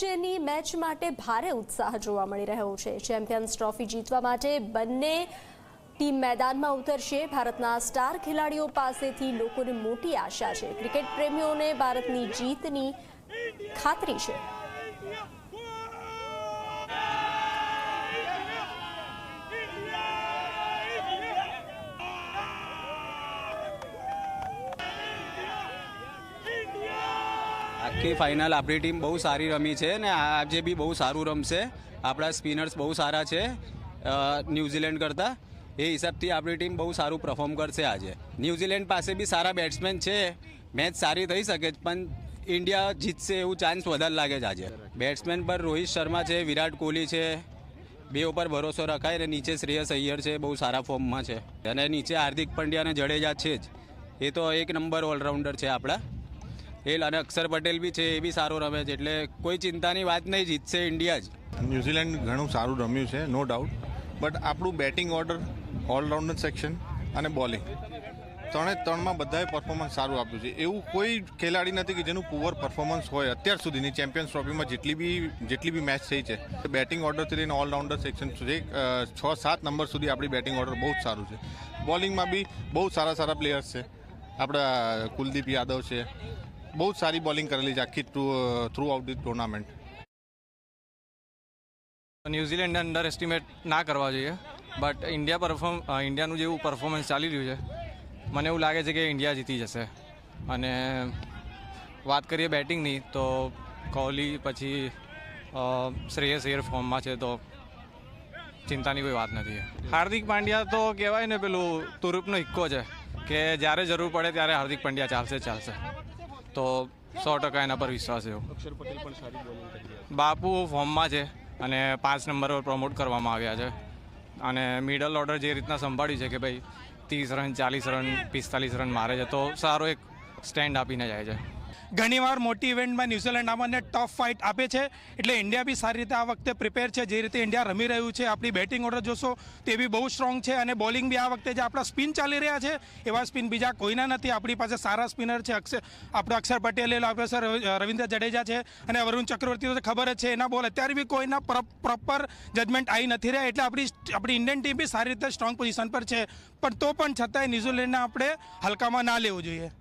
વચ્ચેની મેચ માટે ભારે ઉત્સાહ જોવા મળી રહ્યો છે। ચેમ્પિયન્સ ટ્રોફી જીતવા માટે બંને ટીમ મેદાનમાં ઉતરશે। ભારતના સ્ટાર ખેલાડીઓ પાસેથી લોકોને મોટી આશા છે। ક્રિકેટ પ્રેમીઓને ભારતની જીતની ખાતરી છે। આખી ફાઇનલ આપણી ટીમ બહુ સારી રમી છે ને આજે બી બહુ સારું રમશે। આપણા સ્પિનર્સ બહુ સારા છે ન્યૂઝીલેન્ડ કરતાં, એ હિસાબથી આપણી ટીમ બહુ સારું પરફોર્મ કરશે આજે। ન્યૂઝીલેન્ડ પાસે બી સારા બેટ્સમેન છે, મેચ સારી થઈ શકે પણ ઇન્ડિયા જીતશે એવું ચાન્સ વધારે લાગે છે આજે। બેટ્સમેન પર રોહિત શર્મા છે, વિરાટ કોહલી છે, બે ઉપર ભરોસો રખાય ને નીચે શ્રેયસ અય્યર છે, બહુ સારા ફોર્મમાં છે અને નીચે હાર્દિક પંડ્યા અને જડેજા છે જ, એ તો એક નંબર ઓલરાઉન્ડર છે આપણા। અને અક્ષર પટેલ બી છે, એ બી સારો રમે છે, એટલે કોઈ ચિંતાની વાત નહીં, જીતશે ઇન્ડિયા જ। ન્યૂઝીલેન્ડ ઘણું સારું રમ્યું છે, નો ડાઉટ, બટ આપણું બેટિંગ ઓર્ડર, ઓલરાઉન્ડર સેક્શન અને બોલિંગ ત્રણમાં બધાએ પરફોર્મન્સ સારું આપ્યું છે। એવું કોઈ ખેલાડી નથી કે જેનું પુઅર પરફોર્મન્સ હોય અત્યાર સુધીની ચેમ્પિયન્સ ટ્રોફીમાં જેટલી બી મેચ થઈ છે। બેટિંગ ઓર્ડરથી લઈને ઓલરાઉન્ડર સેક્શન સુધી 6-7 નંબર સુધી આપણી બેટિંગ ઓર્ડર બહુ જ સારું છે। બોલિંગમાં બી બહુ સારા પ્લેયર્સ છે, આપણા કુલદીપ યાદવ છે, બહુ જ સારી બોલિંગ કરેલી છે આખી થ્રુ આઉટ ધી ટુર્નામેન્ટ। ન્યૂઝીલેન્ડને અંડર એસ્ટિમેટ ના કરવા જોઈએ, બટ ઇન્ડિયાનું જેવું પરફોર્મન્સ ચાલી રહ્યું છે, મને એવું લાગે છે કે ઇન્ડિયા જીતી જશે। અને વાત કરીએ બેટિંગની તો કોહલી પછી શ્રેયસ અય્યર ફોર્મમાં છે, તો ચિંતાની કોઈ વાત નથી। હાર્દિક પાંડ્યા તો કહેવાય ને પેલું તુરુપનો ઇક્કો છે કે જ્યારે જરૂર પડે ત્યારે હાર્દિક પંડ્યા ચાલશે, તો 100% એના પર વિશ્વાસ છે। અક્ષર પટેલ પણ સારી બોલિંગ કરી રહ્યા છે। બાપુ ફોર્મમાં છે અને 5 નંબર પર પ્રમોટ કરવામાં આવ્યા છે અને મિડલ ઓર્ડર જે રીતના સંભાળ્યું છે કે ભાઈ 30 રન 40 રન 45 રન મારે છે, તો સારો એક સ્ટેન્ડ આપીને જાય છે। ઘણીવાર મોટી ઇવેન્ટમાં ન્યૂઝીલેન્ડ આપણને ટફ ફાઇટ આપે છે, એટલે ઇન્ડિયા બી સારી રીતે આ વખતે પ્રિપેર છે। જે રીતે ઇન્ડિયા રમી રહ્યું છે, આપણી બેટિંગ ઓર્ડર જોશો તે બી બહુ સ્ટ્રોંગ છે અને બોલિંગ બી આ વખતે જે આપણા સ્પિન ચાલી રહ્યા છે એવા સ્પિન બીજા કોઈના નથી। આપણી પાસે સારા સ્પિનર છે, આપણો અક્ષર પટેલ, રવિન્દ્ર જડેજા છે અને વરુણ ચક્રવર્તી તો ખબર જ છે, એના બોલ અત્યારે બી કોઈના પ્રોપર જજમેન્ટ આવી નથી રહ્યા, એટલે આપણી ઇન્ડિયન ટીમ બી સારી રીતે સ્ટ્રોંગ પોઝિશન પર છે, પણ તો પણ છતાંય ન્યૂઝીલેન્ડને આપણે હલકામાં ના લેવું જોઈએ।